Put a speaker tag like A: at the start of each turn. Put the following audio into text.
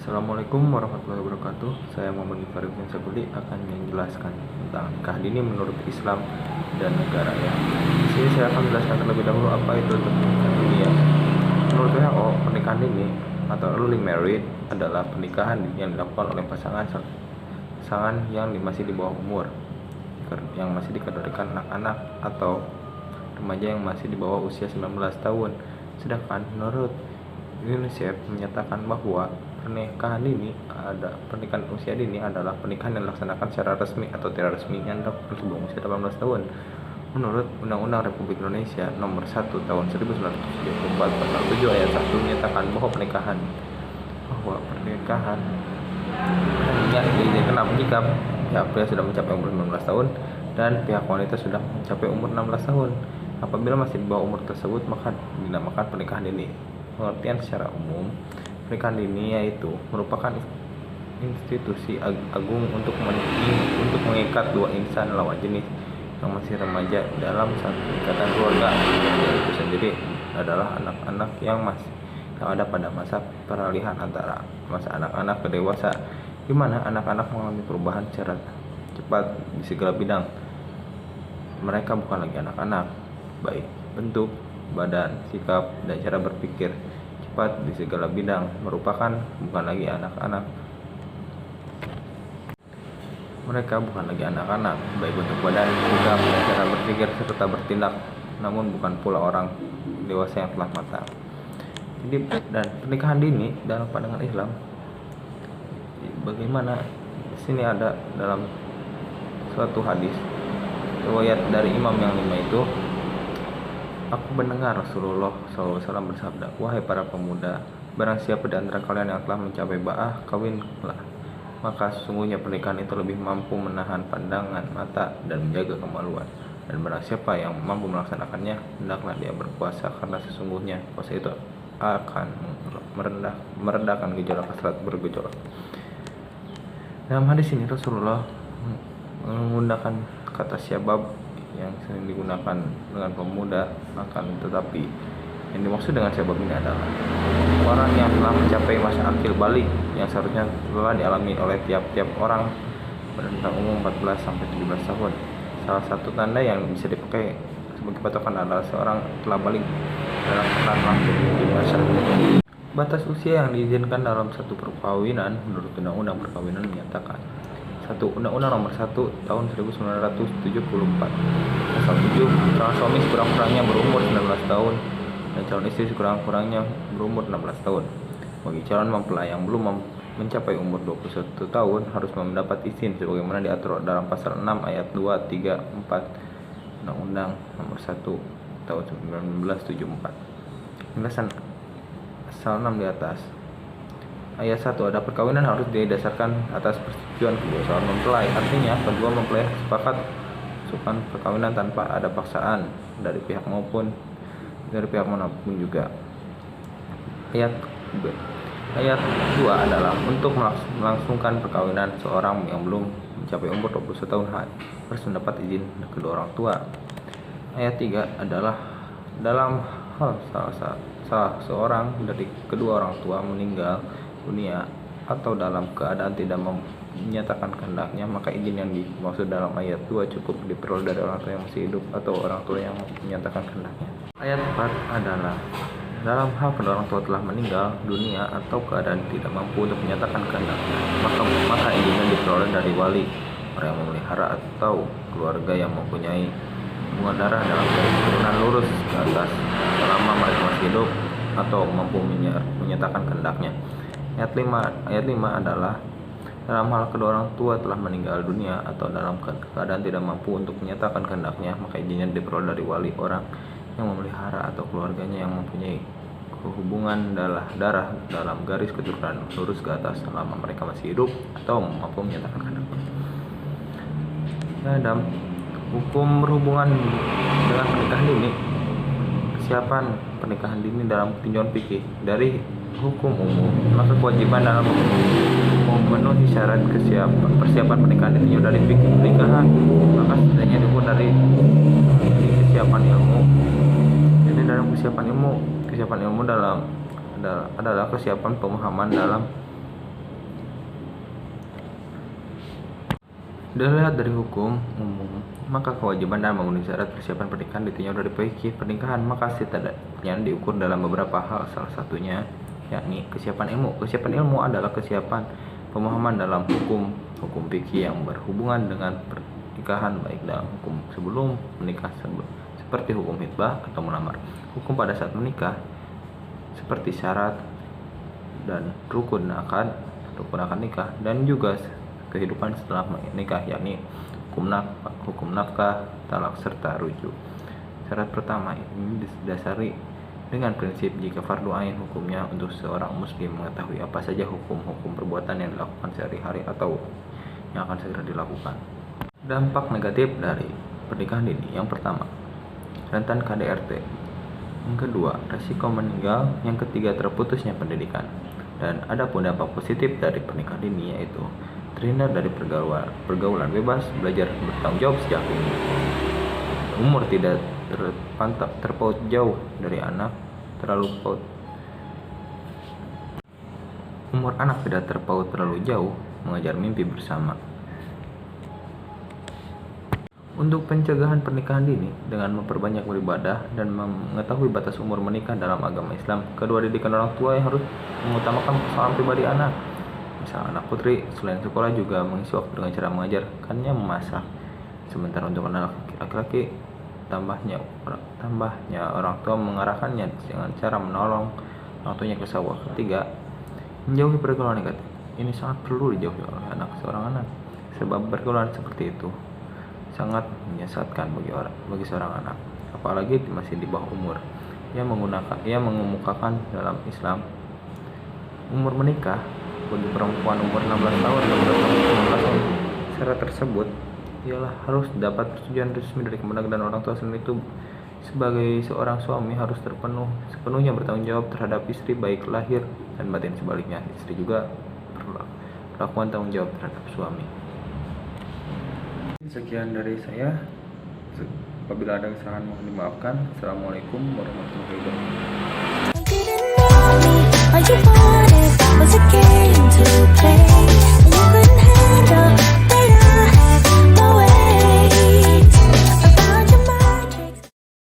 A: Assalamualaikum warahmatullahi wabarakatuh. Saya Muhammad Farid bin Sabuli akan menjelaskan tentang nikah dini menurut Islam dan negara ya. Di sini saya akan menjelaskan terlebih dahulu apa itu pernikahan dini ya. Menurut WHO, pernikahan dini atau early marriage adalah pernikahan yang dilakukan oleh pasangan yang masih di bawah umur, yang masih dikategorikan anak-anak atau remaja yang masih di bawah usia 19 tahun. Sedangkan menurut UNICEF menyatakan bahwa pernikahan usia dini adalah pernikahan yang dilaksanakan secara resmi atau tidak resmi yang dilakukan sebelum usia 18 tahun. Menurut Undang-Undang Republik Indonesia Nomor 1 Tahun 1974 Pasal 7 Ayat 1 menyatakan bahwa pernikahan hanya diizinkan jika pihak pria sudah mencapai umur 19 tahun dan pihak wanita sudah mencapai umur 16 tahun. Apabila masih di bawah umur tersebut, maka dinamakan pernikahan dini. Pengertian secara umum, pernikahan dini yaitu merupakan institusi agung untuk mengikat dua insan lawan jenis yang masih remaja dalam satu ikatan keluarga. Itu sendiri adalah anak-anak yang ada pada masa peralihan antara masa anak-anak ke dewasa, di mana anak-anak mengalami perubahan secara cepat di segala bidang. Mereka bukan lagi anak-anak, baik bentuk, badan, sikap, dan cara berpikir. Cepat di segala bidang merupakan bukan lagi anak-anak. Mereka bukan lagi anak-anak, baik bentuk badan, sikap, dan cara berpikir serta bertindak, namun bukan pula orang dewasa yang telah matang. Jadi, dan pernikahan dini dalam pandangan Islam, bagaimana? Di sini ada dalam suatu hadis riwayat dari imam yang lima itu, aku mendengar Rasulullah SAW bersabda, wahai para pemuda, barang siapa di antara kalian yang telah mencapai ba'ah, kawinlah. Maka sesungguhnya pernikahan itu lebih mampu menahan pandangan mata dan menjaga kemaluan. Dan barang siapa yang mampu melaksanakannya, hendaklah dia berpuasa, karena sesungguhnya puasa itu akan meredakan gejolak hasrat bergejolak. Dalam hadis ini Rasulullah menggunakan kata syabab yang sering digunakan dengan pemuda, tetapi yang dimaksud dengan syabab ini adalah orang yang telah mencapai masa akil balik yang seharusnya telah dialami oleh tiap-tiap orang pada rentang umur 14 sampai 17 tahun. Salah satu tanda yang bisa dipakai sebagai patokan adalah seorang telah balik dalam waktu di masa. Batas usia yang diizinkan dalam satu perkawinan menurut Undang-Undang Perkawinan menyatakan Undang-Undang Nomor 1 Tahun 1974 Pasal 7, calon suami sekurang-kurangnya berumur 19 tahun dan calon istri sekurang-kurangnya berumur 16 tahun. Bagi calon mempelai yang belum mencapai umur 21 tahun harus mendapat izin sebagaimana diatur dalam Pasal 6 Ayat 2, 3, 4 Undang-Undang Nomor 1 Tahun 1974. Penjelasan Pasal 6 di atas. Ayat 1, ada perkawinan harus didasarkan atas persetujuan kedua calon mempelai. Artinya, kedua mempelai sepakat melakukan perkawinan tanpa ada paksaan dari pihak manapun juga. Ayat 2 adalah untuk melangsungkan perkawinan seorang yang belum mencapai umur 21 tahun harus mendapat izin kedua orang tua. Ayat 3 adalah dalam hal salah seorang dari kedua orang tua meninggal dunia atau dalam keadaan tidak menyatakan kehendaknya, maka izin yang dimaksud dalam ayat 2 cukup diperoleh dari orang tua yang masih hidup atau orang tua yang menyatakan kehendaknya. Ayat 4 adalah dalam hal kedua orang tua telah meninggal dunia atau keadaan tidak mampu untuk menyatakan kehendaknya, maka izinnya diperoleh dari wali, orang yang memelihara atau keluarga yang mempunyai hubungan darah dalam garis keturunan lurus ke atas selama mereka masih hidup atau mampu menyatakan kehendaknya. Ayat 5 adalah dalam hal kedua orang tua telah meninggal dunia atau dalam keadaan tidak mampu untuk menyatakan kehendaknya, maka izinnya diperoleh dari wali, orang yang memelihara atau keluarganya yang mempunyai hubungan darah dalam garis keturunan lurus ke atas selama mereka masih hidup atau mampu menyatakan kehendaknya. Dalam hukum berhubungan dengan pernikahan dini, kesiapan pernikahan dini dalam tinjauan fikih dari hukum umum, maka kewajiban dalam memenuhi syarat persiapan pernikahan ditinjau dari fikih pernikahan, maka setidaknya diukur dari kesiapan ilmu. Jadi dalam kesiapan ilmu adalah kesiapan pemahaman dalam Dilihat dari hukum umum, maka kewajiban dalam memenuhi syarat persiapan pernikahan ditinjau dari fikih pernikahan, maka setidaknya diukur dalam beberapa hal, salah satunya yakni kesiapan ilmu. Kesiapan ilmu adalah kesiapan pemahaman dalam hukum fikih yang berhubungan dengan pernikahan, baik dalam hukum sebelum menikah seperti hukum hitbah atau melamar, hukum pada saat menikah seperti syarat dan rukun akad nikah, dan juga kehidupan setelah menikah, yakni hukum nafkah, talak serta rujuk. Syarat pertama ini didasari dengan prinsip jika fardu ain hukumnya untuk seorang muslim mengetahui apa saja hukum-hukum perbuatan yang dilakukan sehari-hari atau yang akan segera dilakukan. Dampak negatif dari pernikahan dini: yang pertama, rentan KDRT; yang kedua, resiko meninggal; yang ketiga, terputusnya pendidikan. Dan adapun dampak positif dari pernikahan dini yaitu terhindar dari pergaulan bebas, belajar bertanggung jawab sejak dini, umur tidak terpaut jauh dari anak, umur anak tidak terpaut terlalu jauh, mengejar mimpi bersama. Untuk pencegahan pernikahan dini dengan memperbanyak beribadah dan mengetahui batas umur menikah dalam agama Islam, kedua didikan orang tua yang harus mengutamakan persoalan pribadi anak. Misal anak putri selain sekolah juga mengisi waktu dengan cara mengajarkannya memasak, sementara untuk anak laki-laki tambahnya orang tua mengarahkannya dengan cara menolong orang tuanya ke sawah. Ketiga, menjauhi pergaulan negatif. Ini sangat perlu dijauhi oleh seorang anak, sebab pergaulan seperti itu sangat menyesatkan bagi seorang anak, apalagi masih di bawah umur. Ia mengemukakan dalam Islam umur menikah bagi perempuan umur 16 tahun dan 19 tahun. Syarat tersebut ialah harus dapat persetujuan resmi dari kemenang, dan orang tua. Selain itu, sebagai seorang suami harus sepenuhnya bertanggung jawab terhadap istri, baik lahir dan batin. Sebaliknya, istri juga perlu melakukan tanggung jawab terhadap suami. Sekian dari saya. Apabila ada kesalahan mohon dimaafkan. Assalamualaikum warahmatullahi wabarakatuh.